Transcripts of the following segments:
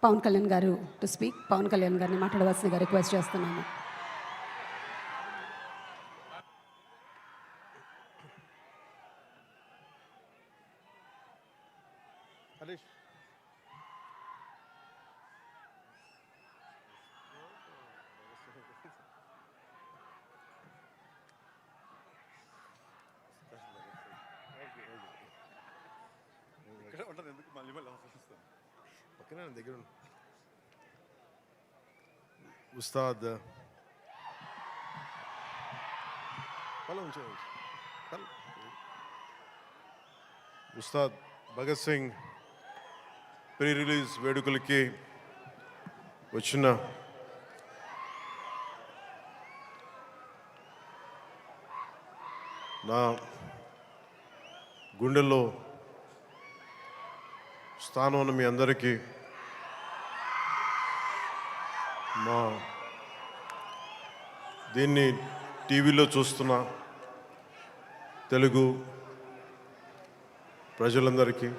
పవన్ కళ్యాణ్ గారు to speak. Pawan Kalyan గారిని మాట్లాడవలసిందిగా రిక్వెస్ట్ చేస్తున్నాము. దగ్గర ఉస్తాద్ ఉస్తాద్ భగత్ సింగ్ ప్రీ రిలీజ్ వేడుకలకి వచ్చిన నా గుండెల్లో స్థానం ఉన్న మీ అందరికీ మా దీన్ని టీవీలో చూస్తున్న తెలుగు ప్రజలందరికీ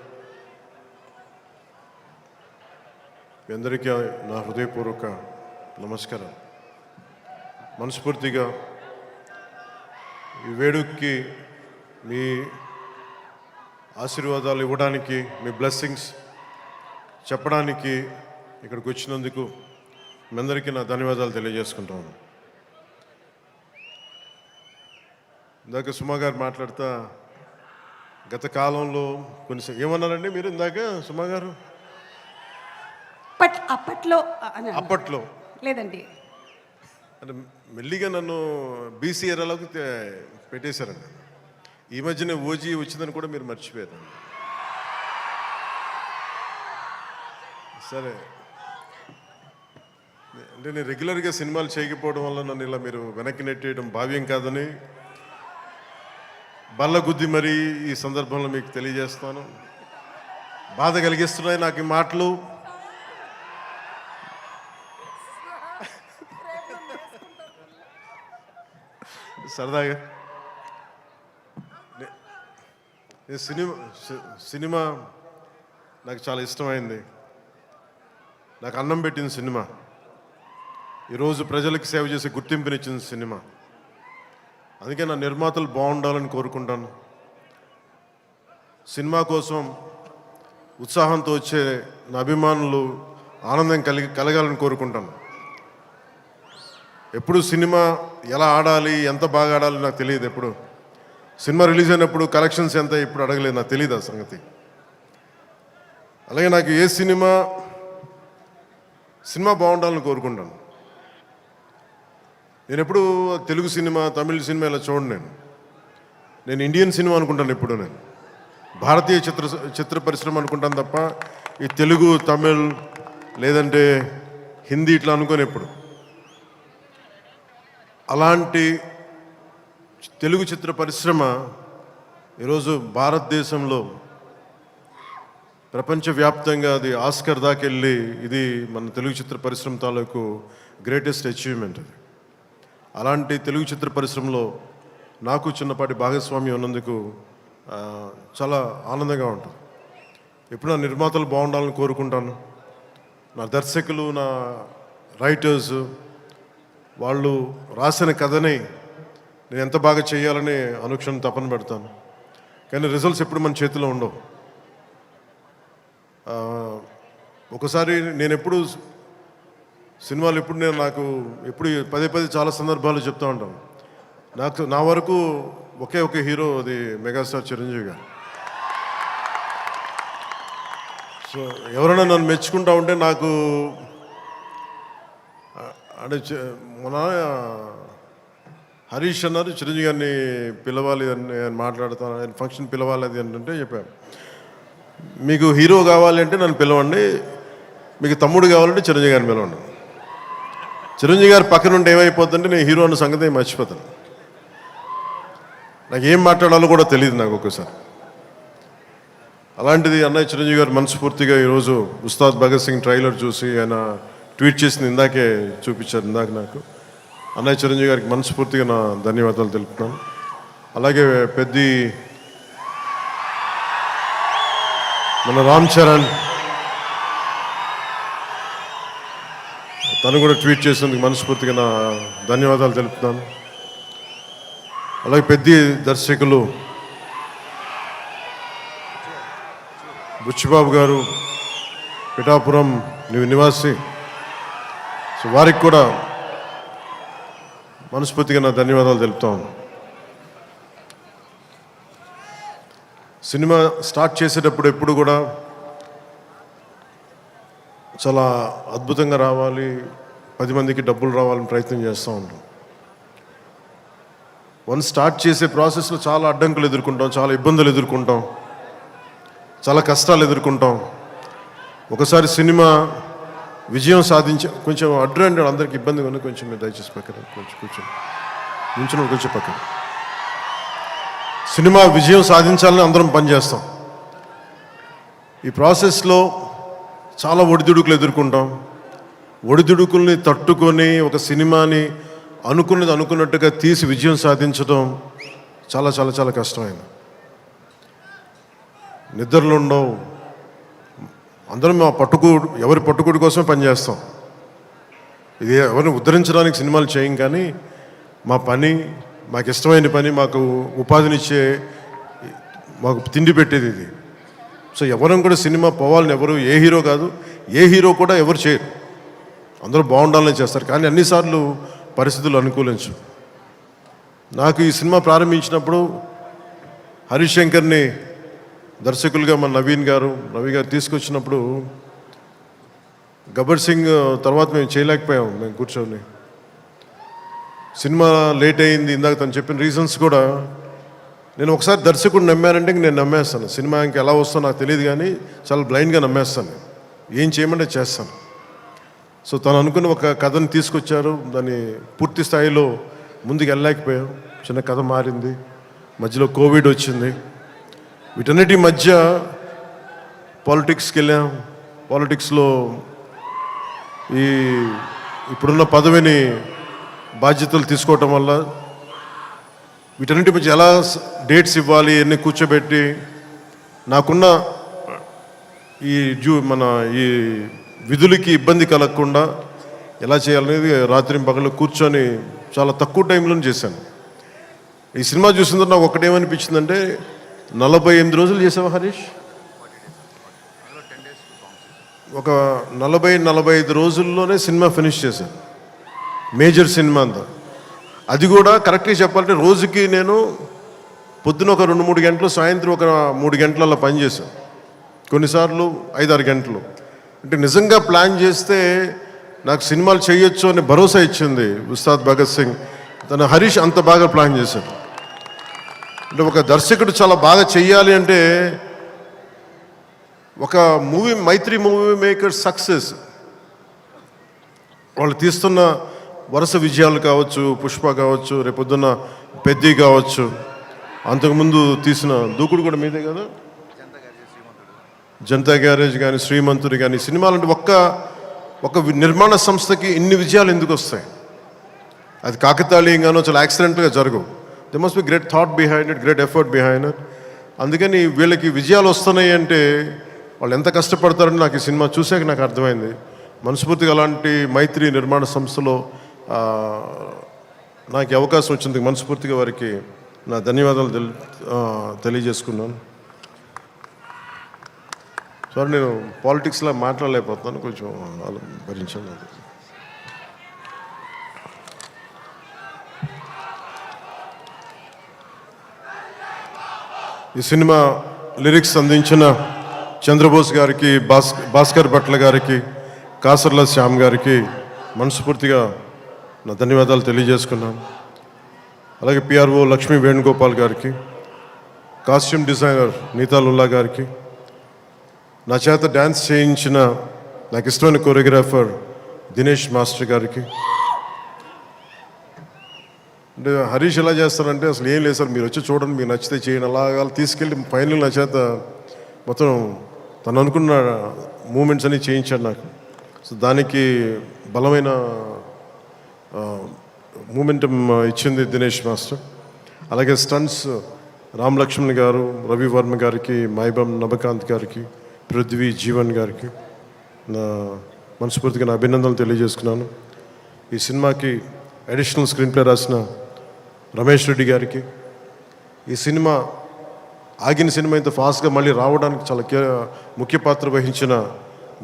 మీ అందరికీ నా హృదయపూర్వక నమస్కారం. మనస్ఫూర్తిగా ఈ వేడుకకి మీ ఆశీర్వాదాలు ఇవ్వడానికి, మీ బ్లెస్సింగ్స్ చెప్పడానికి ఇక్కడికి వచ్చినందుకు మీ అందరికీ నా ధన్యవాదాలు తెలియజేసుకుంటాను. ఇందాక సుమా గారు మాట్లాడుతా గత కాలంలో కొన్ని ఏమన్నారండి మీరు ఇందాక సుమా గారు? అప్పట్లో లేదండి, అంటే మెల్లిగా నన్ను బీసీ ఏరియాలోకి పెట్టేశారండి. ఈ మధ్యనే ఓజీ వచ్చిందని కూడా మీరు మర్చిపోయారు. సరే, అంటే నేను రెగ్యులర్గా సినిమాలు చేయకపోవడం వల్ల నన్ను ఇలా మీరు వెనక్కి నెట్టేయడం భావ్యం కాదని బల్లగుద్ది మరీ ఈ సందర్భంలో మీకు తెలియజేస్తాను. బాధ కలిగిస్తున్నాయి నాకు ఈ మాటలు. సరదాగా సినిమా నాకు చాలా ఇష్టమైంది. నాకు అన్నం పెట్టిన సినిమా, ఈరోజు ప్రజలకు సేవ చేసే గుర్తింపునిచ్చిన సినిమా. అందుకే నా నిర్మాతలు బాగుండాలని కోరుకుంటాను. సినిమా కోసం ఉత్సాహంతో వచ్చే నా అభిమానులు ఆనందం కలగాలని కోరుకుంటాను. ఎప్పుడు సినిమా ఎలా ఆడాలి, ఎంత బాగా ఆడాలి నాకు తెలియదు. ఎప్పుడు సినిమా రిలీజ్ అయినప్పుడు కలెక్షన్స్ ఎంత ఇప్పుడు అడగలేదు, నాకు తెలియదు ఆ సంగతి. అలాగే నాకు ఏ సినిమా బాగుండాలని కోరుకుంటాను. నేను ఎప్పుడు తెలుగు సినిమా, తమిళ సినిమా ఇలా చూడండి. నేను ఇండియన్ సినిమా అనుకుంటాను. ఎప్పుడు నేను భారతీయ చిత్ర పరిశ్రమ అనుకుంటాను తప్ప ఈ తెలుగు, తమిళ్ లేదంటే హిందీ ఇట్లా అనుకోని ఎప్పుడు. అలాంటి తెలుగు చిత్ర పరిశ్రమ ఈరోజు భారతదేశంలో ప్రపంచవ్యాప్తంగా అది ఆస్కర్ దాకా వెళ్ళి, ఇది మన తెలుగు చిత్ర పరిశ్రమ తాలూకు గ్రేటెస్ట్ అచీవ్మెంట్ అది. అలాంటి తెలుగు చిత్ర పరిశ్రమలో నాకు చిన్నపాటి భాగస్వామ్యం ఉన్నందుకు చాలా ఆనందంగా ఉంటుంది. ఎప్పుడు నా నిర్మాతలు బాగుండాలని కోరుకుంటాను. నా దర్శకులు, నా రైటర్స్, వాళ్ళు రాసిన కథని నేను ఎంత బాగా చేయాలని అనుక్షణం తపన పెడతాను. కానీ రిజల్ట్స్ ఎప్పుడు మన చేతిలో ఉండవు. ఒకసారి నేను ఎప్పుడు సినిమాలు నాకు పదే చాలా సందర్భాలు చెప్తూ ఉంటాను. నా వరకు ఒకే హీరో, అది మెగాస్టార్ చిరంజీవి గారు. సో ఎవరైనా నన్ను మెచ్చుకుంటా ఉంటే నాకు అంటే మన హరీష్ అన్నారు చిరంజీవి గారిని పిలవాలి అని నేను మాట్లాడుతాను, ఆయన ఫంక్షన్ పిలవాలి అది అంటే చెప్పాను, మీకు హీరో కావాలి అంటే నన్ను పిలవండి, మీకు తమ్ముడు కావాలంటే చిరంజీవి గారిని పిలవండి. చిరంజీవి గారు పక్కన ఉంటే ఏమైపోతుందంటే నేను హీరో అన్న సంగతి మర్చిపోతాను. నాకు ఏం మాట్లాడాలో కూడా తెలియదు నాకు ఒక్కసారి. అలాంటిది అన్నయ్య చిరంజీవి గారు మనస్ఫూర్తిగా ఈరోజు ఉస్తాద్ భగత్ సింగ్ ట్రైలర్ చూసి ఆయన ట్వీట్ చేసింది ఇందాకే చూపించారు. ఇందాక నాకు అన్నయ్య చిరంజీవి గారికి మనస్ఫూర్తిగా నా ధన్యవాదాలు తెలుపుతున్నాను. అలాగే మన రామ్ చరణ్ తను కూడా ట్వీట్ చేసినందుకు మనస్ఫూర్తిగా నా ధన్యవాదాలు తెలుపుతున్నాను. అలాగే పెద్ద దర్శకులు బుచ్చిబాబు గారు, పిఠాపురం నివాసి, సో వారికి కూడా మనస్ఫూర్తిగా నా ధన్యవాదాలు తెలుపుతాను. సినిమా స్టార్ట్ చేసేటప్పుడు ఎప్పుడు కూడా చాలా అద్భుతంగా రావాలి, 10 మందికి డబ్బులు రావాలని ప్రయత్నం చేస్తూ ఉంటాం. వన్స్ స్టార్ట్ చేసే ప్రాసెస్లో చాలా అడ్డంకులు ఎదుర్కొంటాం, చాలా ఇబ్బందులు ఎదుర్కొంటాం, చాలా కష్టాలు ఎదుర్కొంటాం. ఒకసారి సినిమా విజయం సాధించ కొంచెం అడ్డు అందరికి ఇబ్బందిగా ఉంది, కొంచెం మీరు దయచేసి పక్కన కొంచెం కొంచెం పక్కన. సినిమా విజయం సాధించాలని అందరం పనిచేస్తాం. ఈ ప్రాసెస్లో చాలా ఒడిదుడుకులు ఎదుర్కొంటాం. ఒడిదుడుకుల్ని తట్టుకొని ఒక సినిమాని అనుకున్నట్టుగా తీసి విజయం సాధించడం చాలా చాలా చాలా కష్టమైంది. నిద్రలు ఉండవు. అందరం ఎవరి పట్టుకుడి కోసమే పనిచేస్తాం. ఇది ఎవరిని ఉద్ధరించడానికి సినిమాలు చేయం, కానీ మా పని, మాకు ఇష్టమైన పని, మాకు ఉపాధినిచ్చే, మాకు తిండి పెట్టేది ఇది. సో ఎవరం కూడా సినిమా పోవాలని ఎవరు, ఏ హీరో కాదు, ఏ హీరో కూడా ఎవరు చేయరు. అందరూ బాగుండాలని చేస్తారు, కానీ అన్నిసార్లు పరిస్థితులు అనుకూలించు. నాకు ఈ సినిమా ప్రారంభించినప్పుడు హరీష్ శంకర్ని దర్శకులుగా మన రవి గారు తీసుకొచ్చినప్పుడు గబ్బర్ సింగ్ తర్వాత మేము చేయలేకపోయాం. మేము కూర్చొని సినిమా లేట్ అయింది. ఇందాక తను చెప్పిన రీజన్స్ కూడా నేను ఒకసారి దర్శకుడు నమ్మానంటే నేను నమ్మేస్తాను. సినిమా ఇంకా ఎలా వస్తుందో నాకు తెలియదు, కానీ చాలా బ్లైండ్గా నమ్మేస్తాను. ఏం చేయమంటే చేస్తాను. సో తను అనుకున్న ఒక కథను తీసుకొచ్చారు. దాన్ని పూర్తి స్థాయిలో ముందుకు వెళ్ళలేకపోయాం. చిన్న కథ మారింది, మధ్యలో కోవిడ్ వచ్చింది. వీటన్నిటి మధ్య పాలిటిక్స్కి వెళ్ళాం. పాలిటిక్స్లో ఇప్పుడున్న పదవిని, బాధ్యతలు తీసుకోవటం వల్ల వీటన్నిటి మధ్య ఎలా డేట్స్ ఇవ్వాలి అన్నీ కూర్చోబెట్టి నాకున్న ఈ విధులకి ఇబ్బంది కలగకుండా ఎలా చేయాలనేది రాత్రి పగలు కూర్చొని చాలా తక్కువ టైంలో చేశాను. ఈ సినిమా చూసిన తర్వాత నాకు ఒకటేమనిపించిందంటే, 48 రోజులు చేసావా హరీష్? ఒక 40-45 రోజుల్లోనే సినిమా ఫినిష్ చేశాను. మేజర్ సినిమా అంతా. అది కూడా కరెక్ట్గా చెప్పాలంటే రోజుకి నేను పొద్దున ఒక 2-3 గంటలు, సాయంత్రం ఒక 3 గంటలు అలా పనిచేశాను. కొన్నిసార్లు 5-6 గంటలు. అంటే నిజంగా ప్లాన్ చేస్తే నాకు సినిమాలు చేయొచ్చు అనే భరోసా ఇచ్చింది ఉస్తాద్ భగత్ సింగ్. తన హరీష్ అంత బాగా ప్లాన్ చేశాడు. అంటే ఒక దర్శకుడు చాలా బాగా చెయ్యాలి అంటే, ఒక మైత్రి మూవీ మేకర్ సక్సెస్, వాళ్ళు తీస్తున్న వరుస విజయాలు కావచ్చు, పుష్ప కావచ్చు, రేపొద్దున్న పెద్ది కావచ్చు, అంతకుముందు తీసిన దూకుడు కూడా మీదే కదా, జనతా గ్యారేజ్ కానీ, శ్రీమంతుడు కానీ, సినిమాలు అంటే ఒక నిర్మాణ సంస్థకి ఇన్ని విజయాలు ఎందుకు వస్తాయి? అది కాకతాళీయంగానో చాలా యాక్సిడెంట్గా జరగవు. They must be great thought behind it, great effort behind it. అందుకని వీళ్ళకి విజయాలు వస్తున్నాయి అంటే వాళ్ళు ఎంత కష్టపడతారని నాకు ఈ సినిమా చూసాక నాకు అర్థమైంది. మనస్ఫూర్తిగా అలాంటి మైత్రి నిర్మాణ సంస్థలో నాకు అవకాశం వచ్చింది. మనస్ఫూర్తిగా వారికి నా ధన్యవాదాలు తెలియజేసుకున్నాను. సార్, నేను పాలిటిక్స్లో మాట్లాడలేకపోతున్నాను, కొంచెం భరించండి. ఈ సినిమా లిరిక్స్ అందించిన చంద్రబోస్ గారికి, భాస్కర్ భట్ల గారికి, కాసర్ల శ్యామ్ గారికి మనస్ఫూర్తిగా నా ధన్యవాదాలు తెలియజేసుకున్నాను. అలాగే పిఆర్ఓ లక్ష్మీ వేణుగోపాల్ గారికి, కాస్ట్యూమ్ డిజైనర్ నీతాలుల్లా గారికి, నా చేత డ్యాన్స్ చేయించిన నాకు ఇష్టమైన కొరియోగ్రాఫర్ దినేష్ మాస్టర్ గారికి. అంటే హరీష్ ఎలా చేస్తారంటే అసలు ఏం లేదు సార్, మీరు వచ్చి చూడండి, మీకు నచ్చితే చేయండి, అలాగా తీసుకెళ్ళి ఫైనల్ నా చేత మొత్తం తను అనుకున్న మూమెంట్స్ అన్నీ చేయించాడు నాకు. సో దానికి బలమైన మూమెంటం ఇచ్చింది దినేష్ మాస్టర్. అలాగే స్టంట్స్ రామ్ లక్ష్మణ్ గారు, రవి వర్మ గారికి, మైబమ్ నబకాంత్ గారికి, పృథ్వీ జీవన్ గారికి నా మనస్ఫూర్తిగా నా అభినందనలు తెలియజేసుకున్నాను. ఈ సినిమాకి అడిషనల్ స్క్రీన్ ప్లే రాసిన రమేష్ రెడ్డి గారికి, ఈ సినిమా ఆగిన సినిమా ఇంత ఫాస్ట్గా మళ్ళీ రావడానికి చాలా ముఖ్య పాత్ర వహించిన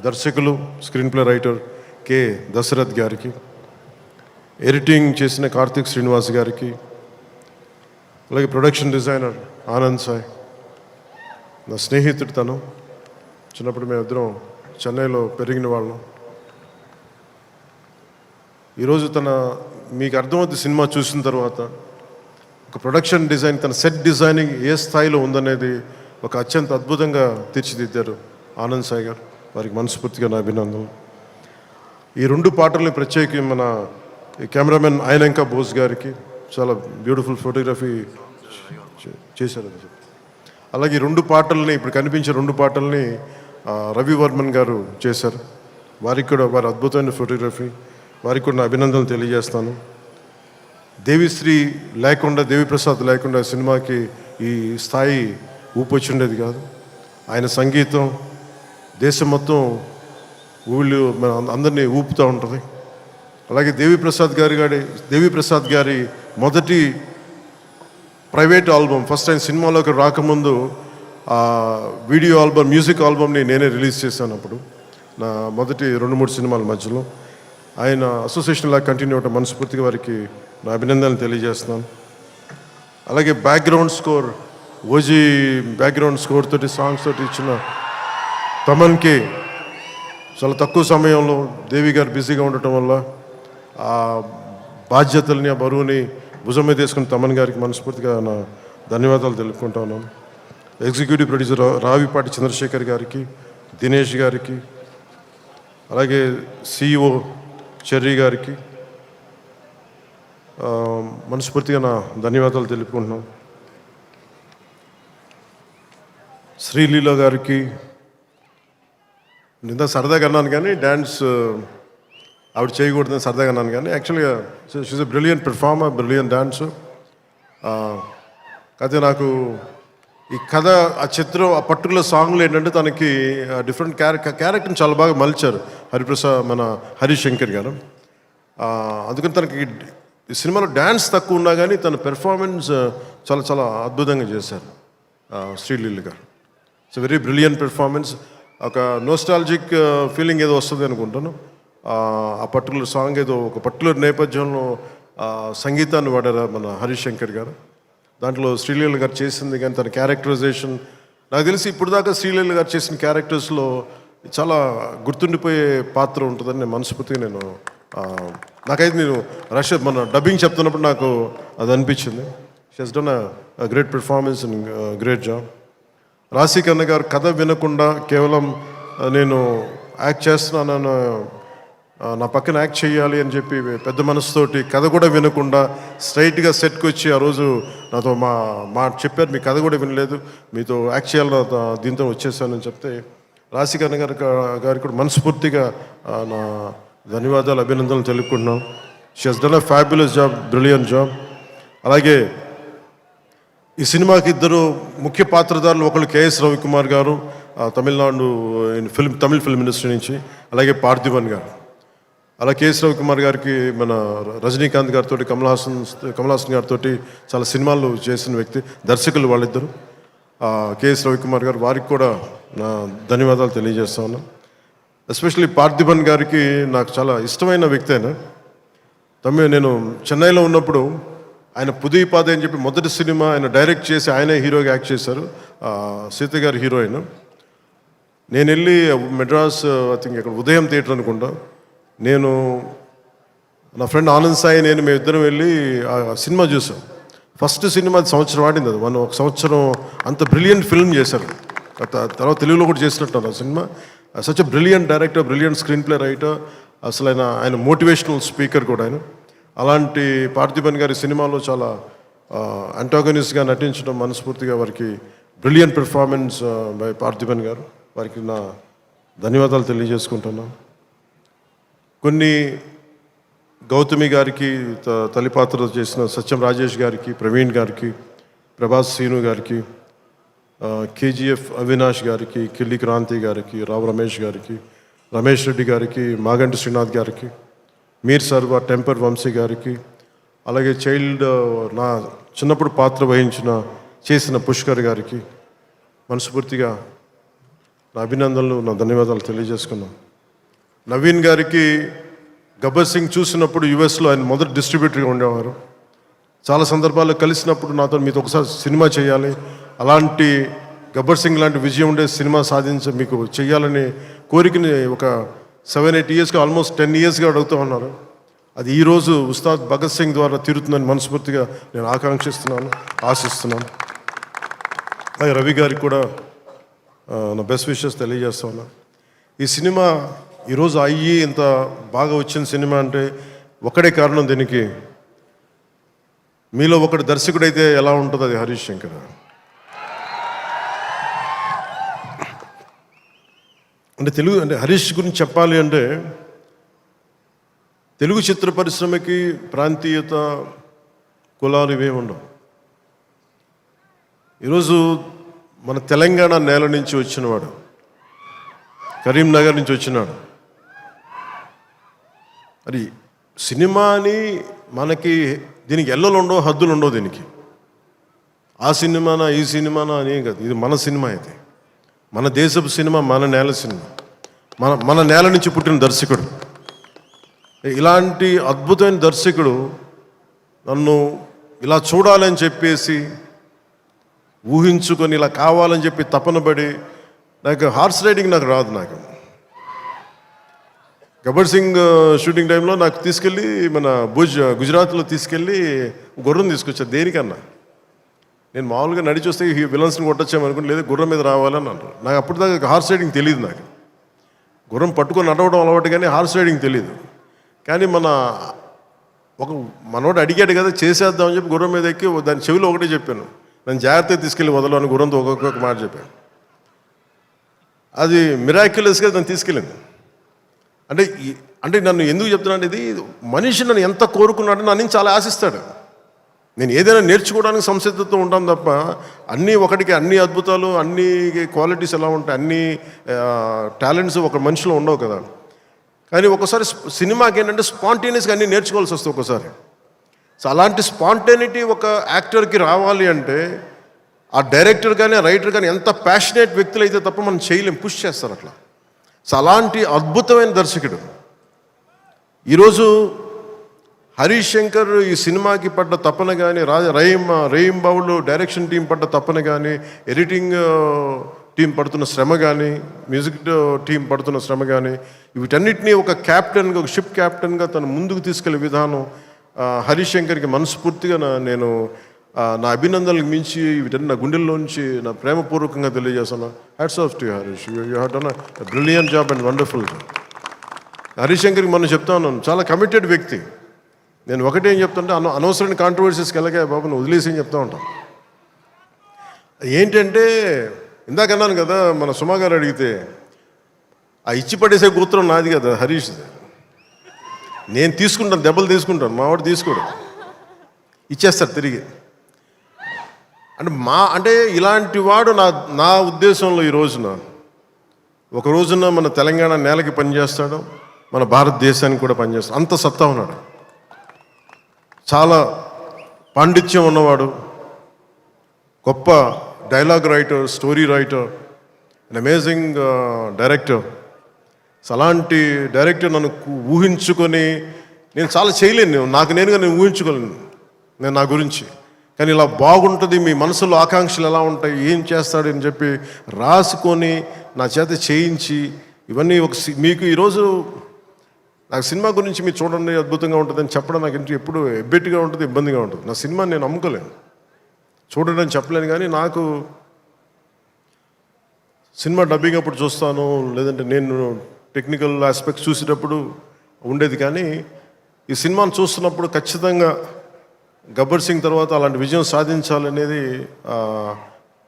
దర్శకులు, screen play writer K Dashrath గారికి, ఎడిటింగ్ చేసిన కార్తిక్ శ్రీనివాస్ గారికి, అలాగే ప్రొడక్షన్ డిజైనర్ ఆనంద్ సాయ్, నా స్నేహితుడు తను. చిన్నప్పుడు మేమిద్దరం చెన్నైలో పెరిగిన వాళ్ళం. ఈరోజు మీకు అర్థమవుతుంది సినిమా చూసిన తర్వాత ఒక ప్రొడక్షన్ డిజైన్, తన సెట్ డిజైనింగ్ ఏ స్థాయిలో ఉందనేది ఒక అత్యంత అద్భుతంగా తీర్చిదిద్దారు ఆనంద్ సాయి గారు. వారికి మనస్ఫూర్తిగా నా అభినందనలు. ఈ 2 పాటల్ని ప్రత్యేకి మన కెమెరామెన్ ఆయనంక బోస్ గారికి చాలా బ్యూటిఫుల్ ఫోటోగ్రఫీ చేశారు. అలాగే 2 పాటల్ని, ఇప్పుడు కనిపించే 2 పాటల్ని రవి వర్మన్ గారు చేశారు. వారికి కూడా వారి అద్భుతమైన ఫోటోగ్రఫీ, వారికి కూడా నా అభినందనలు తెలియజేస్తాను. దేవిశ్రీ లేకుండా, దేవిప్రసాద్ లేకుండా సినిమాకి ఈ స్థాయి ఊపొచ్చుండేది కాదు. ఆయన సంగీతం దేశం మొత్తం అందరినీ ఊపుతూ ఉంటుంది. అలాగే దేవిప్రసాద్ గారి మొదటి ప్రైవేట్ ఆల్బమ్, ఫస్ట్ టైం సినిమాలోకి రాకముందు వీడియో ఆల్బమ్, మ్యూజిక్ ఆల్బమ్ని నేనే రిలీజ్ చేశాను. అప్పుడు నా మొదటి 2-3 సినిమాల మధ్యలో ఆయన అసోసియేషన్ లాగా కంటిన్యూ అవడం మనస్ఫూర్తిగా వారికి నా అభినందనలు తెలియజేస్తున్నాను. అలాగే background score, OG background score తోటి, సాంగ్స్ తోటి ఇచ్చిన తమన్కి చాలా తక్కువ సమయంలో దేవి గారు బిజీగా ఉండటం వల్ల ఆ బాధ్యతల్ని, ఆ బరువుని భుజం మీద వేసుకుని తమన్ గారికి మనస్ఫూర్తిగా నా ధన్యవాదాలు తెలుపుకుంటా ఉన్నాను. ఎగ్జిక్యూటివ్ ప్రొడ్యూసర్ రావిపాటి చంద్రశేఖర్ గారికి, దినేష్ గారికి, అలాగే సిఇఓ చెర్రీ గారికి మనస్ఫూర్తిగా నా ధన్యవాదాలు తెలుపుకుంటున్నాను. శ్రీలీల గారికి నిన్న సరదాగా అన్నాను, కానీ డ్యాన్స్ ఆవిడ చేయకూడదని సరదాగా అన్నాను, కానీ యాక్చువల్గా she's a brilliant performer, brilliant dance. అయితే నాకు ఈ కథ, ఆ చిత్రం, ఆ పర్టికులర్ సాంగ్లో ఏంటంటే తనకి డిఫరెంట్ క్యారెక్టర్ని చాలా బాగా మలిచారు మన హరిశంకర్ గారు. అందుకని తనకి ఈ సినిమాలో డ్యాన్స్ తక్కువ ఉన్నా కానీ తన పెర్ఫార్మెన్స్ చాలా చాలా అద్భుతంగా చేశారు శ్రీలీల గారు. It's very brilliant performance. ఒక నోస్టాలజిక్ ఫీలింగ్ ఏదో వస్తుంది అనుకుంటాను. ఆ పర్టికులర్ సాంగ్ ఏదో ఒక పర్టికులర్ నేపథ్యంలో సంగీతాన్ని వాడారు మన హరిశంకర్ గారు. దాంట్లో శ్రీలీల గారు చేసింది కానీ తన క్యారెక్టరైజేషన్, నాకు తెలిసి ఇప్పుడు దాకా శ్రీలీల గారు చేసిన క్యారెక్టర్స్లో చాలా గుర్తుండిపోయే పాత్ర ఉంటుందని నేను మనస్ఫూర్తిగా నాకైతే మన డబ్బింగ్ చెప్తున్నప్పుడు నాకు అది అనిపించింది. She has done a great performance and great job. Rashi Khanna గారు కథ వినకుండా కేవలం నేను యాక్ట్ చేస్తున్నాను, నా పక్కన యాక్ట్ చేయాలి అని చెప్పి పెద్ద మనసుతోటి కథ కూడా వినకుండా స్ట్రైట్గా సెట్కి వచ్చి ఆ రోజు నాతో మా చెప్పారు, మీ కథ కూడా వినలేదు, మీతో యాక్ట్ చేయాలని దీంతో వచ్చేసానని చెప్తే రాశికన్న గారికి కూడా మనస్ఫూర్తిగా నా ధన్యవాదాలు, అభినందనలు తెలుపుకుంటున్నాం. She has done a fabulous job, brilliant job. అలాగే ఈ సినిమాకి 2 ముఖ్య పాత్రధారులు, ఒకళ్ళు కేఎస్ రవికుమార్ గారు తమిళ ఫిల్మ్ ఇండస్ట్రీ నుంచి, అలాగే పార్థిబన్ గారు. అలా కేఎస్ రవికుమార్ గారికి మన రజనీకాంత్ గారితో, కమల్ హాసన్ గారితో చాలా సినిమాలు చేసిన వ్యక్తి, దర్శకులు వాళ్ళిద్దరు. కేఎస్ రవికుమార్ గారు, వారికి కూడా నా ధన్యవాదాలు తెలియజేస్తా ఉన్నాను. ఎస్పెషల్లీ పార్థిబన్ గారికి నాకు చాలా ఇష్టమైన వ్యక్తి. నేను చెన్నైలో ఉన్నప్పుడు ఆయన పుదీపాదే అని చెప్పి మొదటి సినిమా ఆయన డైరెక్ట్ చేసి ఆయనే హీరోగా యాక్ట్ చేశారు, సీత గారు హీరోయిన్. నేను వెళ్ళి మెడ్రాస్, ఐ థింక్ ఇక్కడ ఉదయం థియేటర్ అనుకుంటా, నేను నా ఫ్రెండ్ ఆనంద్ సాయి మేమిద్దరం వెళ్ళి ఆ సినిమా చూసాం. ఫస్ట్ సినిమా సంవత్సరం ఆడింది, అది ఒక సంవత్సరం అంత బ్రిలియంట్ ఫిల్మ్ చేశారు. తర్వాత తెలుగులో కూడా చేసినట్టు ఆ cinema. Such a brilliant director, brilliant screen play writer, అసలు ఆయన మోటివేషనల్ స్పీకర్ కూడా ఆయన. అలాంటి పార్థిబన్ గారి సినిమాలో చాలా అంటాగనిస్ట్గా నటించడం మనస్ఫూర్తిగా వారికి బ్రిలియంట్ పెర్ఫార్మెన్స్ బై పార్థిబన్ గారు, వారికి నా ధన్యవాదాలు తెలియజేసుకుంటున్నాను. కొన్ని గౌతమి గారికి తల్లిపాత్ర చేసిన సత్యం రాజేష్ గారికి, ప్రవీణ్ గారికి, ప్రభాస్ సీను గారికి, కేజీఎఫ్ అవినాష్ గారికి, కిల్లి క్రాంతి గారికి, రావు రమేష్ గారికి, రమేష్ రెడ్డి గారికి, మాగంటి శ్రీనాథ్ గారికి, మీర్ సర్వ, టెంపర్ వంశీ గారికి, అలాగే నా చిన్నప్పుడు పాత్ర చేసిన పుష్కర్ గారికి మనస్ఫూర్తిగా నా అభినందనలు, నా ధన్యవాదాలు తెలియజేసుకున్నాను. నవీన్ గారికి గబ్బర్ సింగ్ చూసినప్పుడు యుఎస్లో ఆయన మొదటి డిస్ట్రిబ్యూటర్గా ఉండేవారు. చాలా సందర్భాల్లో కలిసినప్పుడు మీతో ఒకసారి సినిమా చేయాలి, అలాంటి గబ్బర్ సింగ్ లాంటి విజయం ఉండే సినిమా మీకు చేయాలని కోరికని ఒక 7-8 ఇయర్స్గా, ఆల్మోస్ట్ 10 ఇయర్స్గా అడుగుతూ ఉన్నారు. అది ఈరోజు ఉస్తాద్ భగత్ సింగ్ ద్వారా తీరుతుందని మనస్ఫూర్తిగా నేను ఆశిస్తున్నాను. అలాగే రవి గారికి కూడా నా బెస్ట్ విషెస్ తెలియజేస్తా ఉన్నాను. ఈ సినిమా ఈరోజు అయ్యి ఇంత బాగా వచ్చిన సినిమా అంటే ఒకడే కారణం. దీనికి మీలో ఒకటి దర్శకుడైతే ఎలా ఉంటుంది, అది హరీష్ శంకర్. అంటే హరీష్ గురించి చెప్పాలి అంటే తెలుగు చిత్ర పరిశ్రమకి ప్రాంతీయత, కులాలు ఇవేమి ఉండవు. ఈరోజు మన తెలంగాణ నేల నుంచి వచ్చినవాడు, కరీంనగర్ నుంచి వచ్చినాడు. మరి సినిమాని మనకి దీనికి ఎల్లలు ఉండవు, హద్దులు ఉండవు. దీనికి ఆ సినిమానా ఈ సినిమానా అని కాదు, ఇది మన సినిమా. ఇది మన దేశపు సినిమా, మన నేల సినిమా, మన నేల నుంచి పుట్టిన దర్శకుడు. ఇలాంటి అద్భుతమైన దర్శకుడు నన్ను ఇలా చూడాలని చెప్పేసి ఊహించుకొని ఇలా కావాలని చెప్పి తపన పడి, నాకు హార్స్ రైడింగ్ నాకు రాదు. నాకు గబ్బర్ సింగ్ షూటింగ్ టైంలో నాకు తీసుకెళ్ళి మన గుజరాత్లో తీసుకెళ్ళి గుర్రం తీసుకొచ్చారు. దేనికన్నా నేను మామూలుగా నడిచి వస్తే ఈ విలన్స్ని కొట్టొచ్చామనుకుంటే, లేదు గుర్రం మీద రావాలని అంటారు. నాకు అప్పటిదాకా హార్స్ రైడింగ్ తెలియదు. నాకు గుర్రం పట్టుకొని నడవడం అలవాటు, కానీ హార్స్ రైడింగ్ తెలియదు. కానీ మనోడు అడిగాడు కదా, చేసేద్దామని చెప్పి గుర్రం మీద ఎక్కి దాని చెవిలో ఒకటే చెప్పాను, నన్ను జాగ్రత్తగా తీసుకెళ్ళి వదలని గుర్రంతో ఒక్కొక్క మాట చెప్పాను. అది మిరాక్యులస్గా నన్ను తీసుకెళ్ళింది. అంటే నన్ను ఎందుకు చెప్తున్నాను, ఇది మనిషి నన్ను ఎంత కోరుకున్నాడో నా నుంచి చాలా ఆశిస్తాడు. నేను ఏదైనా నేర్చుకోవడానికి సంసిద్ధతో ఉంటాను తప్ప అన్నీ ఒకటికి అన్ని అద్భుతాలు, అన్ని క్వాలిటీస్ ఎలా ఉంటాయి, అన్ని టాలెంట్స్ ఒక మనిషిలో ఉండవు కదా. కానీ ఒకసారి సినిమాకి ఏంటంటే స్పాంటేనియస్గా అన్నీ నేర్చుకోవాల్సి వస్తుంది ఒకసారి. సో అలాంటి స్పాంటేనిటీ ఒక యాక్టర్కి రావాలి అంటే ఆ డైరెక్టర్ కానీ రైటర్ కానీ ఎంత ప్యాషనేట్ వ్యక్తులు అయితే తప్ప మనం చేయలేం, పుష్ చేస్తారు అట్లా. సో అలాంటి అద్భుతమైన దర్శకుడు ఈరోజు హరీష్ శంకర్ ఈ సినిమాకి పడ్డ తపన కానీ, రహీం బాబులు డైరెక్షన్ టీం పడ్డ తపన కానీ, ఎడిటింగ్ టీం పడుతున్న శ్రమ కానీ, మ్యూజిక్ టీం పడుతున్న శ్రమ కానీ, వీటన్నిటినీ ఒక క్యాప్టెన్గా, ఒక షిప్ క్యాప్టెన్గా తను ముందుకు తీసుకెళ్లే విధానం హరీష్ శంకర్కి మనస్ఫూర్తిగా నేను నా అభినందనలకు మించి వీటన్ని నా గుండెల్లోంచి నా ప్రేమపూర్వకంగా తెలియజేస్తాను. Hats off to Harish, you have done a brilliant job and wonderful job. Harish శంకర్కి మనం చెప్తా ఉన్నాను, చాలా కమిటెడ్ వ్యక్తి. నేను ఒకటే ఏం చెప్తుంటే, అనవసరమైన కాంట్రవర్సీస్కి వెళ్ళగా బాబు నువ్వు వదిలేసి అని చెప్తా ఉంటాను. ఏంటంటే ఇందాక అన్నాను కదా, మన సుమా గారు అడిగితే ఆ ఇచ్చి పడేసే గోత్రం నాది కదా హరీష్. నేను తీసుకుంటాను, దెబ్బలు తీసుకుంటాను, మావాడు తీసుకోడు, ఇచ్చేస్తాడు తిరిగి. అంటే ఇలాంటి వాడు నా ఉద్దేశంలో ఈ రోజున ఒక రోజున మన తెలంగాణ నేలకి పనిచేస్తాడు, మన భారతదేశానికి కూడా పనిచేస్తాడు. అంత సత్తా ఉన్నాడు, చాలా పాండిత్యం ఉన్నవాడు, గొప్ప dialogue writer, story writer, and amazing director. అలాంటి డైరెక్టర్ నన్ను ఊహించుకొని నేను చాలా చేయలేను, నేను ఊహించుకోలేను నేను నా గురించి. కానీ ఇలా బాగుంటుంది, మీ మనసులో ఆకాంక్షలు ఎలా ఉంటాయి, ఏం చేస్తాడు అని చెప్పి రాసుకొని నా చేత చేయించి ఇవన్నీ మీకు ఈరోజు నాకు సినిమా గురించి మీరు చూడండి అద్భుతంగా ఉంటుందని చెప్పడం నాకు ఎప్పుడు ఎబ్బెట్టుగా ఉంటుంది, ఇబ్బందిగా ఉంటుంది. నా సినిమాని నేను నమ్ముకోలేను, చూడడం చెప్పలేను. కానీ నాకు సినిమా డబ్బింగ్ అప్పుడు చూస్తాను, లేదంటే నేను టెక్నికల్ ఆస్పెక్ట్స్ చూసేటప్పుడు ఉండేది. కానీ ఈ సినిమాను చూస్తున్నప్పుడు ఖచ్చితంగా గబ్బర్ సింగ్ తర్వాత అలాంటి విజయం సాధించాలనేది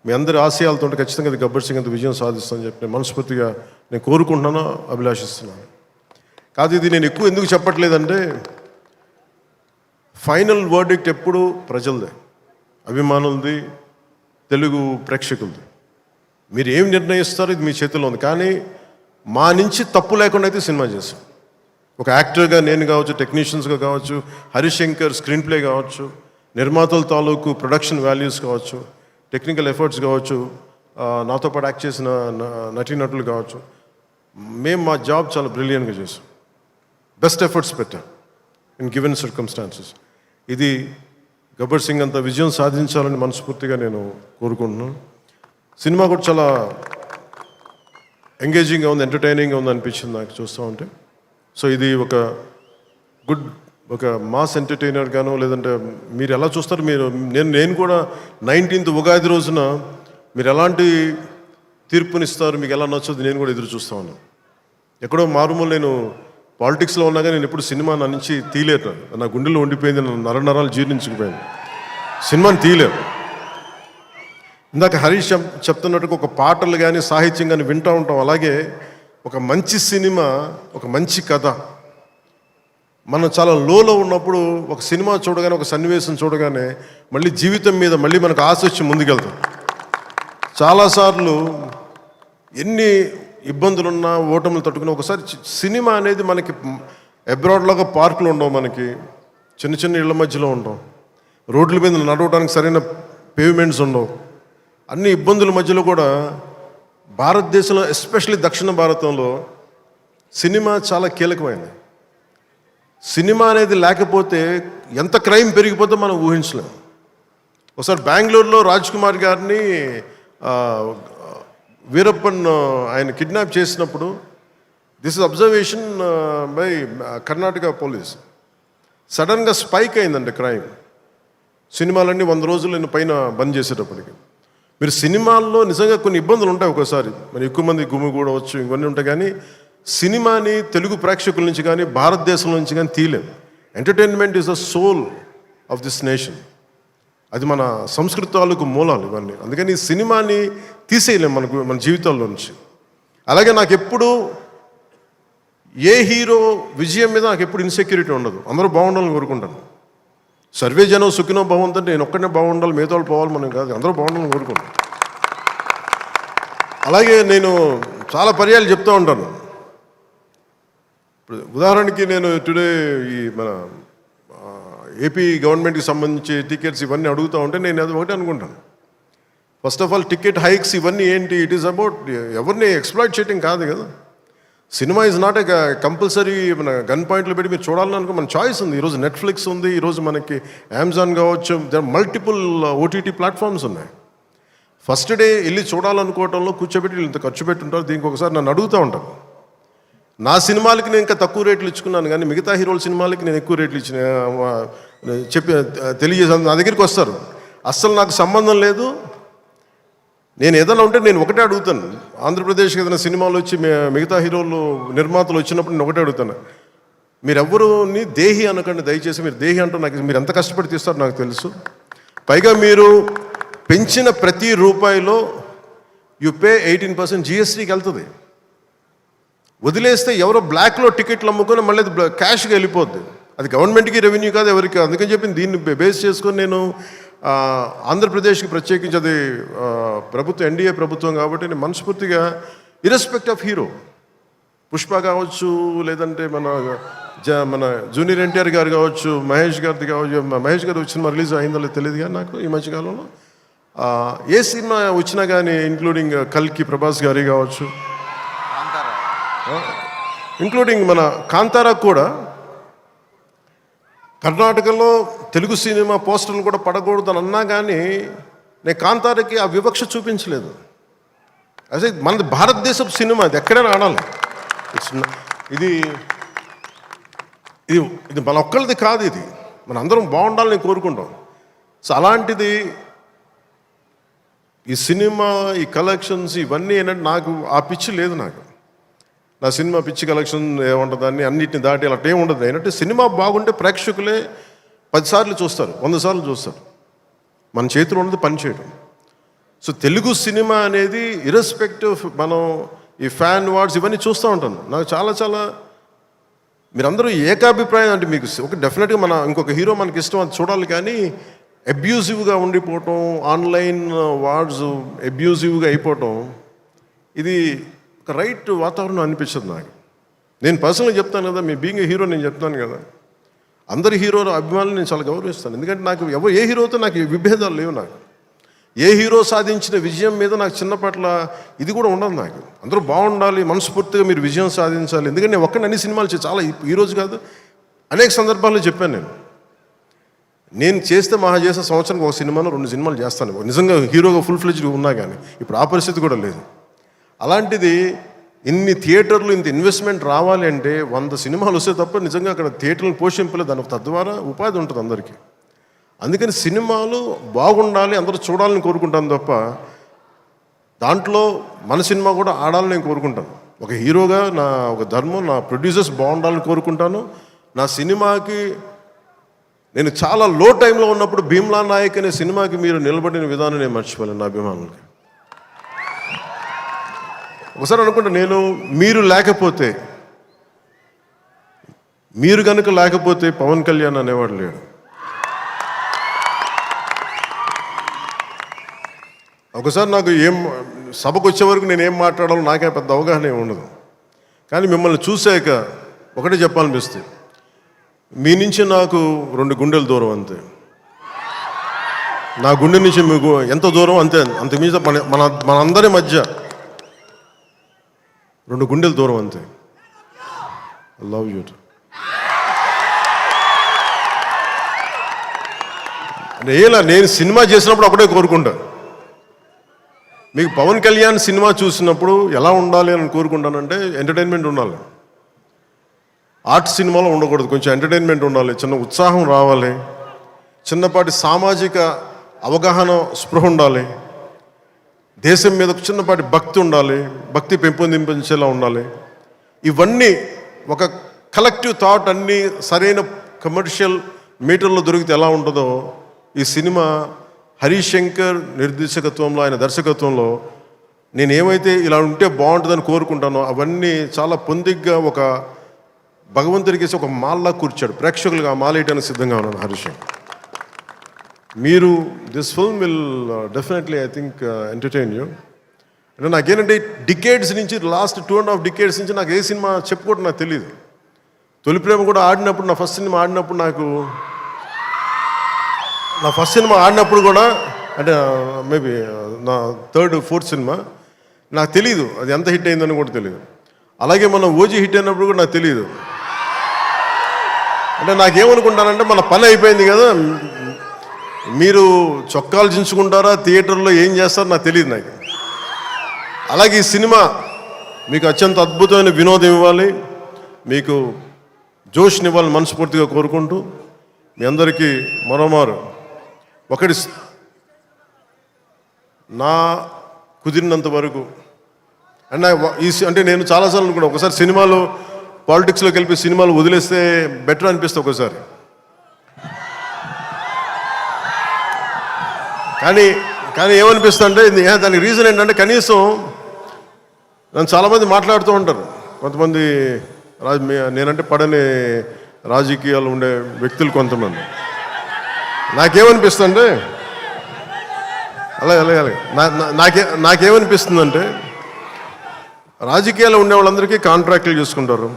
మీ అందరి ఆశయాలతో ఖచ్చితంగా గబ్బర్ సింగ్ అంత విజయం సాధిస్తానని చెప్పి నేను మనస్ఫూర్తిగా నేను కోరుకుంటున్నాను, అభిలాషిస్తున్నాను. కాదు ఇది నేను ఎక్కువ ఎందుకు చెప్పట్లేదంటే, ఫైనల్ వర్డిక్ట్ ఎప్పుడు ప్రజలదే, అభిమానులది, తెలుగు ప్రేక్షకులది. మీరు ఏం నిర్ణయిస్తారో ఇది మీ చేతిలో ఉంది. కానీ మా నుంచి తప్పు లేకుండా అయితే సినిమా చేశాం. ఒక యాక్టర్గా నేను కావచ్చు, టెక్నీషియన్స్గా కావచ్చు, హరిశంకర్ స్క్రీన్ ప్లే కావచ్చు, నిర్మాతల తాలూకు ప్రొడక్షన్ వాల్యూస్ కావచ్చు, టెక్నికల్ ఎఫర్ట్స్ కావచ్చు, నాతో పాటు యాక్ట్ చేసిన నటీనటులు కావచ్చు, మేము మా జాబ్ చాలా బ్రిలియంట్గా చేసాం. బెస్ట్ ఎఫర్ట్స్ పెట్టాం ఇన్ గివెన్ సర్కమ్స్టాన్సెస్. ఇది గబ్బర్ సింగ్ అంత విజయం సాధించాలని మనస్ఫూర్తిగా నేను కోరుకుంటున్నాను. సినిమా కూడా చాలా ఎంగేజింగ్గా ఉంది, ఎంటర్టైనింగ్గా ఉంది అనిపించింది నాకు చూస్తూ ఉంటే. సో ఇది ఒక గుడ్, ఒక మాస్ ఎంటర్టైనర్గాను, లేదంటే మీరు ఎలా చూస్తారు, నేను కూడా 19th ఉగాది రోజున మీరు ఎలాంటి తీర్పునిస్తారు, మీకు ఎలా నచ్చుతుంది నేను కూడా ఎదురు చూస్తూ ఉన్నాను. ఎక్కడో మారుమూల నేను పాలిటిక్స్లో ఉన్నాగా నేను ఎప్పుడు సినిమా నా నుంచి తీయలేను. నా గుండెలో ఉండిపోయింది, నరనరాలు జీర్ణించుకుపోయింది, సినిమాని తీయలేము. ఇందాక హరీష్ చెప్తున్నట్టుగా ఒక పాటలు కానీ సాహిత్యం కానీ వింటూ ఉంటాం. అలాగే ఒక మంచి సినిమా, ఒక మంచి కథ, మనం చాలా లోలో ఉన్నప్పుడు ఒక సినిమా చూడగానే, ఒక సన్నివేశం చూడగానే మళ్ళీ జీవితం మీద మళ్ళీ మనకు ఆశ వచ్చి ముందుకెళ్తాం. చాలాసార్లు ఎన్ని ఇబ్బందులున్నా, ఓటములు తట్టుకుని ఒకసారి సినిమా అనేది మనకి అబ్రాడ్లాగా పార్కులు ఉండవు, మనకి చిన్న చిన్న ఇళ్ల మధ్యలో ఉండవు, రోడ్ల మీద నడవడానికి సరైన పేవ్మెంట్స్ ఉండవు. అన్ని ఇబ్బందుల మధ్యలో కూడా భారతదేశంలో, ఎస్పెషల్లీ దక్షిణ భారతంలో సినిమా చాలా కీలకమైనది. సినిమా అనేది లేకపోతే ఎంత క్రైమ్ పెరిగిపోతే మనం ఊహించలేము. ఒకసారి బెంగళూరులో రాజ్ కుమార్ గారిని వీరప్పన్ ఆయన కిడ్నాప్ చేసినప్పుడు, this is observation by Karnataka police, సడన్గా స్పైక్ అయిందండి క్రైమ్. సినిమాలన్నీ 100 రోజులు పైన బంద్ చేసేటప్పటికి. మీరు సినిమాల్లో నిజంగా కొన్ని ఇబ్బందులు ఉంటాయి, ఒకసారి మరి ఎక్కువ మంది గుమిగూడవచ్చు, ఇవన్నీ ఉంటాయి. కానీ సినిమాని తెలుగు ప్రేక్షకుల నుంచి కానీ, భారతదేశం నుంచి కానీ తీయలేం. Entertainment is the soul of this nation. అది మన సంస్కృతాలకు మూలాలు ఇవన్నీ. అందుకని ఈ సినిమాని తీసేయలేం మన జీవితాల్లో నుంచి. అలాగే నాకు ఎప్పుడు ఏ హీరో విజయం మీద నాకు ఎప్పుడు ఇన్సెక్యూరిటీ ఉండదు. అందరూ బాగుండాలని కోరుకుంటాను. సర్వే జనం సుఖినో భవంతో, నేను ఒక్కనే బాగుండాలి, మిగతా వాళ్ళు పోవాలి మనం కాదు, అందరూ బాగుండాలని కోరుకుంటాను. అలాగే నేను చాలా పర్యాలు చెప్తూ ఉంటాను. ఇప్పుడు ఉదాహరణకి నేను టుడే ఈ మన ఏపీ గవర్నమెంట్కి సంబంధించి టికెట్స్ ఇవన్నీ అడుగుతూ ఉంటే నేను అది ఒకటే అనుకుంటాను. First of all ticket hikes ఇవన్నీ ఏంటి, ఇట్ ఈస్ అబౌట్ ఎవరిని ఎక్స్ప్లాయిట్ చేయటం కాదు కదా. Cinema is not a compulsory మన గన్ పాయింట్లు పెట్టి మీరు చూడాలని అనుకో, మన చాయిస్ ఉంది. ఈరోజు నెట్ఫ్లిక్స్ ఉంది, ఈరోజు మనకి అమెజాన్ కావచ్చు, మల్టిపుల్ ఓటీటీ ప్లాట్ఫామ్స్ ఉన్నాయి. ఫస్ట్ డే వెళ్ళి చూడాలనుకోవటంలో కూర్చోబెట్టి ఇంత ఖర్చు పెట్టుంటారు. దీనికి ఒకసారి నన్ను అడుగుతూ ఉంటాను. నా సినిమాలకి నేను ఇంకా తక్కువ రేట్లు ఇచ్చుకున్నాను, కానీ మిగతా హీరోల సినిమాలకి నేను ఎక్కువ రేట్లు ఇచ్చిన తెలియజేసాను. నా దగ్గరికి వస్తారు, అస్సలు నాకు సంబంధం లేదు, నేను ఏదైనా ఉంటే నేను ఒకటే అడుగుతాను. ఆంధ్రప్రదేశ్కి ఏదైనా సినిమాలు వచ్చి మిగతా హీరోలు నిర్మాతలు వచ్చినప్పుడు నేను ఒకటే అడుగుతాను, మీరెవ్వరూని దేహి అనకండి దయచేసి. మీరు దేహి అంటూ నాకు మీరు ఎంత కష్టపడి తీస్తారో నాకు తెలుసు. పైగా మీరు పెంచిన ప్రతి రూపాయిలో యు పే 18% జిఎస్టీకి వెళ్తుంది. వదిలేస్తే ఎవరో బ్లాక్లో టికెట్లు అమ్ముకొని మళ్ళీ అది క్యాష్గా వెళ్ళిపోద్ది. అది గవర్నమెంట్కి రెవెన్యూ కాదు, ఎవరికి. అందుకని చెప్పి దీన్ని బేస్ చేసుకొని నేను ఆంధ్రప్రదేశ్కి ప్రత్యేకించి, అది ప్రభుత్వం ఎన్డీఏ ప్రభుత్వం కాబట్టి నేను మనస్ఫూర్తిగా ఇర్రెస్పెక్ట్ ఆఫ్ హీరో, పుష్ప కావచ్చు, లేదంటే మన జూనియర్ ఎన్టీఆర్ గారు కావచ్చు, మహేష్ గారిది కావచ్చు. మహేష్ గారు వచ్చిన రిలీజ్ అయిందో లేదో తెలియదు కానీ నాకు ఈ మధ్యకాలంలో ఏ సినిమా వచ్చినా కానీ, ఇంక్లూడింగ్ కల్కి ప్రభాస్ గారి కావచ్చు, ఇంక్లూడింగ్ మన కాంతారా కూడా, కర్ణాటకలో తెలుగు సినిమా పోస్టర్లు కూడా పడకూడదు అని అన్నా కానీ నేను కాంతారకి ఆ వివక్ష చూపించలేదు. అదే మనది భారతదేశపు సినిమా, అది ఎక్కడైనా ఆడాలి. ఇది ఇది ఇది మన ఒక్కరిది కాదు, ఇది మన అందరం బాగుండాలని కోరుకుంటాం. సో అలాంటిది ఈ సినిమా, ఈ కలెక్షన్స్ ఇవన్నీ ఏంటంటే నాకు ఆ పిచ్చి లేదు. నాకు నా సినిమా పిచ్చి కలెక్షన్ ఏముంటుందని అన్నిటిని దాటి అలా ఏమి ఉండదు. ఏంటంటే సినిమా బాగుంటే ప్రేక్షకులే 10 సార్లు చూస్తారు, 100 సార్లు చూస్తారు. మన చేతిలో ఉన్నది పని చేయడం. సో తెలుగు సినిమా అనేది ఇర్రెస్పెక్టివ్, మనం ఈ ఫ్యాన్ వార్డ్స్ ఇవన్నీ చూస్తూ ఉంటాను. నాకు చాలా చాలా మీరందరూ ఏకాభిప్రాయం అంటే మీకు ఒక డెఫినెట్గా మన ఇంకొక హీరో మనకి ఇష్టం, అది చూడాలి. కానీ అబ్యూజివ్గా ఉండిపోవటం, ఆన్లైన్ వార్డ్స్ అబ్యూజివ్గా అయిపోవటం, ఇది ఒక రైట్ వాతావరణం అనిపించదు నాకు. నేను పర్సనల్గా చెప్తాను కదా, మీ బీయింగ్ ఏ హీరో నేను చెప్తాను కదా, అందరి హీరోల అభిమానులు నేను చాలా గౌరవిస్తాను. ఎందుకంటే నాకు ఏ హీరోతో నాకు విభేదాలు లేవు. నాకు ఏ హీరో సాధించిన విజయం మీద నాకు చిన్నపట్ల ఇది కూడా ఉండదు. నాకు అందరూ బాగుండాలి, మనస్ఫూర్తిగా మీరు విజయం సాధించాలి. ఎందుకంటే నేను ఒక్కడిని అన్ని సినిమాలు చాలా ఈరోజు కాదు అనేక సందర్భాల్లో చెప్పాను. నేను చేస్తే మహా చేసే సంవత్సరానికి ఒక సినిమాను 2 సినిమాలు చేస్తాను నిజంగా హీరోగా ఫుల్ ఫ్లెడ్జ్గా ఉన్నా. కానీ ఇప్పుడు ఆ పరిస్థితి కూడా లేదు. అలాంటిది ఇన్ని థియేటర్లు ఇంత ఇన్వెస్ట్మెంట్ రావాలి అంటే 100 సినిమాలు వస్తే తప్ప నిజంగా అక్కడ థియేటర్లను పోషింపలేదు. దానికి తద్వారా ఉపాధి ఉంటుంది అందరికీ. అందుకని సినిమాలు బాగుండాలి, అందరూ చూడాలని కోరుకుంటాను తప్ప దాంట్లో మన సినిమా కూడా ఆడాలని నేను కోరుకుంటాను. ఒక హీరోగా నా ఒక ధర్మం, నా ప్రొడ్యూసర్స్ బాగుండాలని కోరుకుంటాను. నా సినిమాకి నేను చాలా లో టైంలో ఉన్నప్పుడు భీమ్లా నాయక్ అనే సినిమాకి మీరు నిలబడిన విధానం నేను మర్చిపోలేను నా అభిమానులకి. ఒకసారి అనుకుంటా, నేను మీరు కనుక లేకపోతే పవన్ కళ్యాణ్ అనేవాడు లేడు. ఒకసారి నాకు సభకు వచ్చే వరకు నేను ఏం మాట్లాడాలో నాకే పెద్ద అవగాహన ఉండదు. కానీ మిమ్మల్ని చూశాక ఒకటే చెప్పాలనిపిస్తుంది, మీ నుంచి నాకు 2 గుండెల దూరం అంతే. నా గుండె నుంచి మీకు ఎంత దూరం అంత మీద మనందరి మధ్య 2 గుండెల దూరం అంతే. I love you. నేను సినిమా చేసినప్పుడు ఒకటే కోరుకుంటా, మీకు పవన్ కళ్యాణ్ సినిమా చూసినప్పుడు ఎలా ఉండాలి అని కోరుకుంటానంటే ఎంటర్టైన్మెంట్ ఉండాలి. ఆర్ట్ సినిమాలో ఉండకూడదు, కొంచెం ఎంటర్టైన్మెంట్ ఉండాలి, చిన్న ఉత్సాహం రావాలి, చిన్నపాటి సామాజిక అవగాహన స్పృహ ఉండాలి, దేశం మీద చిన్నపాటి భక్తి ఉండాలి, భక్తి పెంపొందించేలా ఉండాలి. ఇవన్నీ ఒక కలెక్టివ్ థాట్ అన్నీ సరైన కమర్షియల్ మీటర్లో దొరికితే ఎలా ఉంటుందో ఈ సినిమా హరీష్ శంకర్ నిర్దేశకత్వంలో, ఆయన దర్శకత్వంలో నేను ఏమైతే ఇలా ఉంటే బాగుంటుందని కోరుకుంటానో అవన్నీ చాలా పొందిగ్గా ఒక భగవంతుడికి ఒక మాల్లా కూర్చాడు. ప్రేక్షకులుగా ఆ మాల వేయడానికి సిద్ధంగా ఉన్నాను హరీష్ శంకర్. మీరు this film will definitely I think entertain you. అంటే నాకేంటంటే డికేడ్స్ నుంచి లాస్ట్ 2.5 డికేడ్స్ నుంచి నాకు ఏ సినిమా చెప్పుకోవడం నాకు తెలియదు. తొలి ప్రేమ కూడా ఆడినప్పుడు, నా ఫస్ట్ సినిమా ఆడినప్పుడు కూడా అంటే మేబీ నా 3rd, 4th సినిమా నాకు తెలియదు అది ఎంత హిట్ అయిందని కూడా తెలియదు. అలాగే మన ఓజీ హిట్ అయినప్పుడు కూడా నాకు తెలియదు. అంటే నాకేమనుకుంటానంటే మన పని అయిపోయింది కదా, మీరు చొక్కాలు చించుకుంటారా, థియేటర్లో ఏం చేస్తారో నాకు తెలియదు నాకు. అలాగే ఈ సినిమా మీకు అత్యంత అద్భుతమైన వినోదం ఇవ్వాలి, మీకు జోష్నివ్వాలని మనస్ఫూర్తిగా కోరుకుంటూ మీ అందరికీ మరోమారు ఒకటి నా కుదిరినంత వరకు అంటే నేను చాలాసార్లు అనుకున్నాను, ఒకసారి సినిమాలో పాలిటిక్స్లోకి వెళ్ళి సినిమాలు వదిలేస్తే బెటర్ అనిపిస్తుంది ఒకసారి. కానీ ఏమనిపిస్తుంది అంటే దానికి రీజన్ ఏంటంటే కనీసం నన్ను చాలామంది మాట్లాడుతూ ఉంటారు, కొంతమంది నేనంటే పడని రాజకీయాలు ఉండే వ్యక్తులు కొంతమంది. నాకేమనిపిస్తుందంటే అలాగే నాకేమనిపిస్తుందంటే రాజకీయాలు ఉండే వాళ్ళందరికీ కాంట్రాక్టులు చేసుకుంటారు,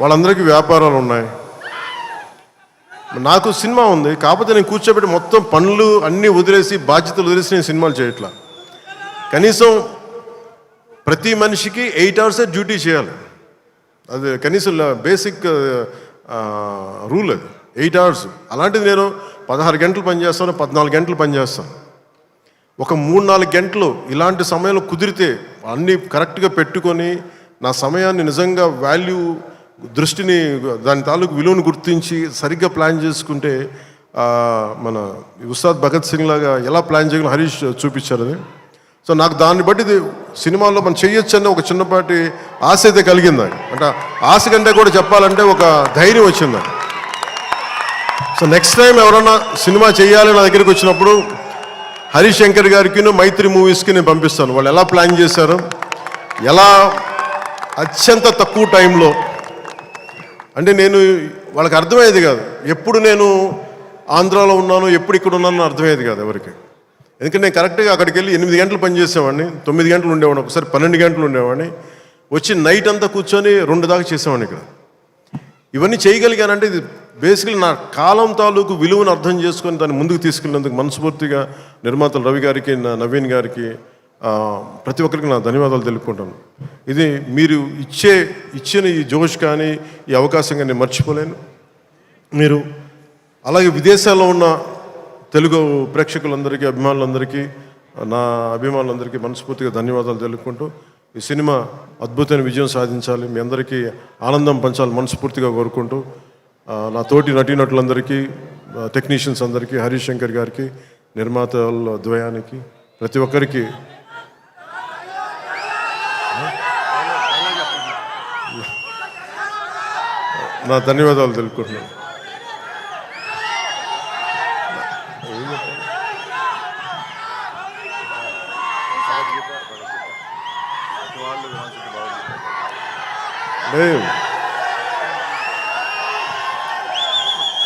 వాళ్ళందరికీ వ్యాపారాలు ఉన్నాయి. నాకు సినిమా ఉంది, కాకపోతే నేను కూర్చోబెట్టి మొత్తం పనులు అన్నీ వదిలేసి బాధ్యతలు వదిలేసి నేను సినిమాలు చేయట్లా. కనీసం ప్రతి మనిషికి 8 hours డ్యూటీ చేయాలి. అది కనీసం బేసిక్ రూల్, అది 8 hours. అలాంటిది నేను 16 గంటలు పనిచేస్తాను, 14 గంటలు పనిచేస్తాను. ఒక 3-4 గంటలు ఇలాంటి సమయంలో కుదిరితే అన్నీ కరెక్ట్గా పెట్టుకొని నా సమయాన్ని నిజంగా దృష్టిని దాని తాలూకు విలువను గుర్తించి సరిగ్గా ప్లాన్ చేసుకుంటే మన ఉస్తాద్ భగత్ సింగ్ లాగా ఎలా ప్లాన్ చేయగలం హరీష్ చూపించారు అది. సో నాకు దాన్ని బట్టి సినిమాలో మనం చేయొచ్చు అనే ఒక చిన్నపాటి ఆశ అయితే కలిగింది. అంటే ఆశ కంటే కూడా చెప్పాలంటే ఒక ధైర్యం వచ్చింది. సో నెక్స్ట్ టైం ఎవరన్నా సినిమా చేయాలి నా దగ్గరికి వచ్చినప్పుడు హరీష్ శంకర్ గారికి మైత్రి మూవీస్కి నేను పంపిస్తాను. వాళ్ళు ఎలా ప్లాన్ చేశారు, ఎలా అత్యంత తక్కువ టైంలో, అంటే నేను వాళ్ళకి అర్థమయ్యేది కాదు. ఎప్పుడు నేను ఆంధ్రాలో ఉన్నాను, ఎప్పుడు ఇక్కడ ఉన్నాను అర్థమయ్యేది కాదు ఎవరికి. ఎందుకంటే నేను కరెక్ట్గా అక్కడికి వెళ్ళి 8 గంటలు పనిచేసేవాడిని, 9 గంటలు ఉండేవాడిని, ఒకసారి 12 గంటలు ఉండేవాడిని, వచ్చి నైట్ అంతా కూర్చొని 2 దాకా చేసేవాడిని ఇక్కడ. ఇవన్నీ చేయగలిగానంటే ఇది బేసికలీ నా కాలం తాలూకు విలువను అర్థం చేసుకొని దాన్ని ముందుకు తీసుకెళ్ళినందుకు మనస్ఫూర్తిగా నిర్మాతలు రవి గారికి, నవీన్ గారికి, ప్రతి ఒక్కరికి నా ధన్యవాదాలు తెలుపుకుంటాను. ఇది మీరు ఇచ్చిన ఈ జోష్ కానీ ఈ అవకాశం కానీ నేను మర్చిపోలేను. మీరు అలాగే విదేశాల్లో ఉన్న తెలుగు ప్రేక్షకులందరికీ, అభిమానులందరికీ, నా అభిమానులందరికీ మనస్ఫూర్తిగా ధన్యవాదాలు తెలుపుకుంటూ ఈ సినిమా అద్భుతమైన విజయం సాధించాలి, మీ అందరికీ ఆనందం పంచాలి మనస్ఫూర్తిగా కోరుకుంటూ నా తోటి నటీనటులందరికీ, టెక్నీషియన్స్ అందరికీ, హరీష్ శంకర్ గారికి, నిర్మాతల ద్వయానికి, ప్రతి ఒక్కరికి నా ధన్యవాదాలు తెలుపుకుంటున్నాను.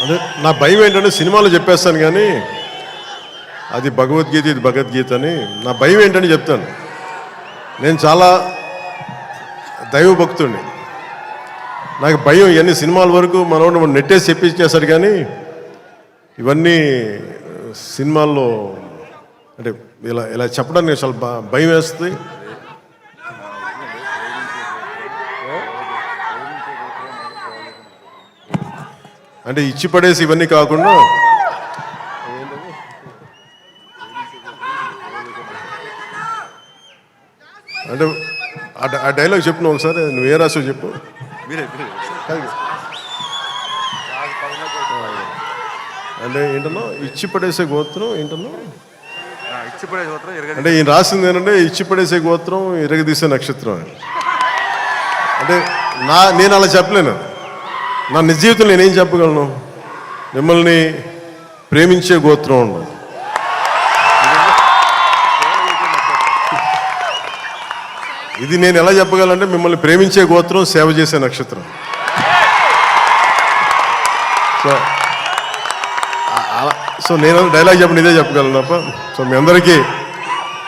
అదే నా భయం ఏంటంటే సినిమాలో చెప్పేస్తాను కానీ అది భగవద్గీత, ఇది భగవద్గీత అని నా భయం ఏంటని చెప్తాను. నేను చాలా దైవభక్తుడిని, నాకు భయం ఇవన్నీ సినిమాల వరకు మనం నెట్టేసి చెప్పించేశారు కానీ ఇవన్నీ సినిమాల్లో అంటే ఇలా చెప్పడానికి చాలా భయం వేస్తుంది. అంటే ఇచ్చి పడేసి ఇవన్నీ కాకుండా అంటే ఆ డైలాగ్ చెప్పిన ఒకసారి, నువ్వు ఏ రాసో చెప్పు. అంటే ఏంటన్నా ఇచ్చి పడేసే గోత్రం ఏంటన్నా, అంటే ఈయన రాసింది ఏంటంటే ఇచ్చి పడేసే గోత్రం ఇరగదీసే నక్షత్రం అని. అంటే నేను అలా చెప్పలేను. నా నిజ జీవితంలో నేనేం చెప్పగలను, మిమ్మల్ని ప్రేమించే గోత్రం ఉండదు. ఇది నేను ఎలా చెప్పగలంటే మిమ్మల్ని ప్రేమించే గోత్రం, సేవ చేసే నక్షత్రం. సో నేను డైలాగ్ చెప్పండి ఇదే చెప్పగలను తప్ప. సో మీ అందరికీ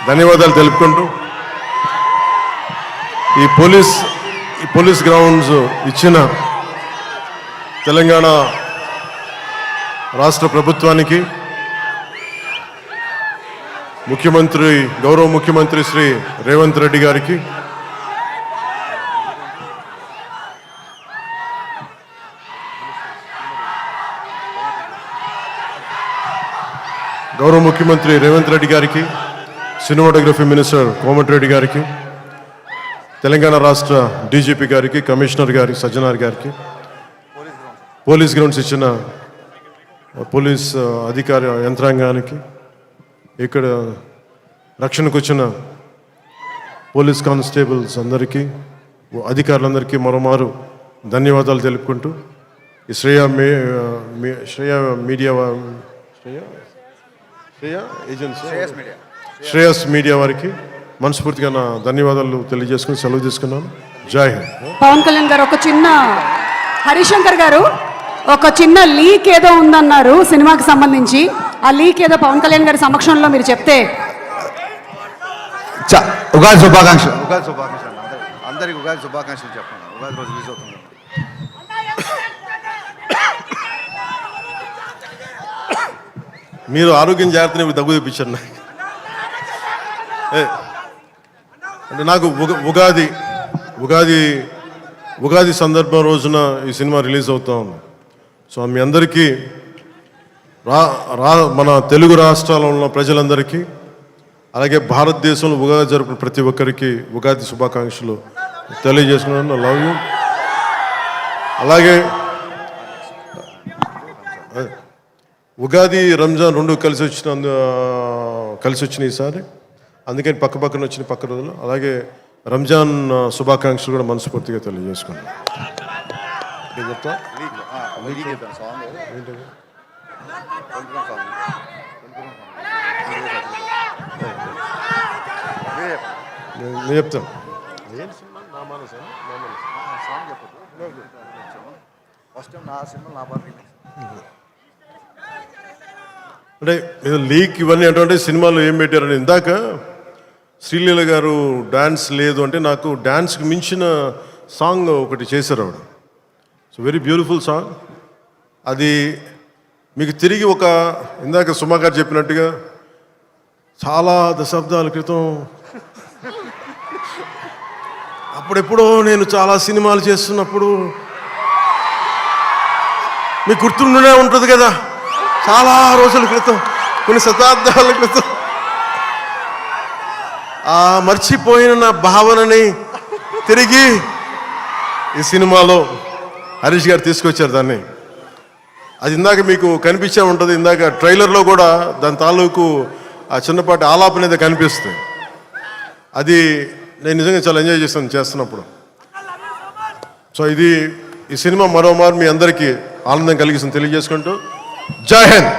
ధన్యవాదాలు తెలుపుకుంటూ ఈ పోలీస్ గ్రౌండ్స్ ఇచ్చిన తెలంగాణ రాష్ట్ర ప్రభుత్వానికి, గౌరవ ముఖ్యమంత్రి శ్రీ రేవంత్ రెడ్డి గారికి, సినిమాటోగ్రఫీ మినిస్టర్ కోమటిరెడ్డి గారికి, తెలంగాణ రాష్ట్ర డీజీపీ గారికి, కమిషనర్ గారికి, సజ్జనార్ గారికి, పోలీస్ గ్రౌండ్స్ ఇచ్చిన పోలీస్ అధికార యంత్రాంగానికి, ఇక్కడ రక్షణకు వచ్చిన పోలీస్ కానిస్టేబుల్స్ అందరికీ, అధికారులందరికీ మరోమారు ధన్యవాదాలు తెలుపుకుంటూ ఈ శ్రేయస్ మీడియా వారికి మనస్ఫూర్తిగా నా ధన్యవాదాలు తెలియజేసుకుని సెలవు తీసుకున్నాను. జై హింద్. పవన్ కళ్యాణ్ గారు హరిశంకర్ గారు ఒక చిన్న లీక్ ఏదో ఉందన్నారు సినిమాకి సంబంధించి. ఆ లీక్ ఏదో పవన్ కళ్యాణ్ గారి సమక్షంలో మీరు చెప్తే. ఉగాది శుభాకాంక్షలు. అందరికి ఉగాది శుభాకాంక్షలు చెప్పండి. ఉగాది రోజు రిలీజ్ అవుతుంది. మీరు ఆరోగ్యం జాగ్రత్తని దగ్గు తెప్పించారు నాకు. అంటే నాకు ఉగాది సందర్భం రోజున ఈ సినిమా రిలీజ్ అవుతా ఉంది. సో మీ అందరికీ మన తెలుగు రాష్ట్రాల్లో ఉన్న ప్రజలందరికీ, అలాగే భారతదేశంలో ఉగాది జరుపుకున్న ప్రతి ఒక్కరికి ఉగాది శుభాకాంక్షలు తెలియజేసుకున్నాను. Love you. అలాగే ఉగాది, రంజాన్ రెండు కలిసి వచ్చినాయి ఈసారి. అందుకని పక్కన వచ్చిన పక్క రోజులు. అలాగే రంజాన్ శుభాకాంక్షలు కూడా మనస్ఫూర్తిగా తెలియజేసుకున్నాను. నేను చెప్తాను. అంటే లీక్ ఇవన్నీ అంటే సినిమాలో ఏం పెట్టారని ఇందాక శ్రీలీల గారు డ్యాన్స్ లేదు అంటే నాకు డ్యాన్స్కి మించిన సాంగ్ ఒకటి చేశారు ఆవిడ. So very beautiful song. అది మీకు తిరిగి ఒక ఇందాక సుమా గారు చెప్పినట్టుగా చాలా దశాబ్దాల క్రితం అప్పుడెప్పుడో నేను చాలా సినిమాలు చేస్తున్నప్పుడు మీకు గుర్తుండే ఉంటుంది కదా, చాలా రోజుల క్రితం, కొన్ని శతాబ్దాల క్రితం ఆ మర్చిపోయిన నా భావనని తిరిగి ఈ సినిమాలో హరీష్ గారు తీసుకొచ్చారు దాన్ని. అది ఇందాక మీకు కనిపించే ఉంటుంది, ఇందాక ట్రైలర్లో కూడా దాని తాలూకు ఆ చిన్నపాటి ఆలాపన అనేది కనిపిస్తుంది. అది నేను నిజంగా చాలా ఎంజాయ్ చేస్తున్నప్పుడు. సో ఇది ఈ సినిమా మరోమారు మీ అందరికీ ఆనందం కలిగిస్తుంది తెలియజేసుకుంటూ జై హింద్.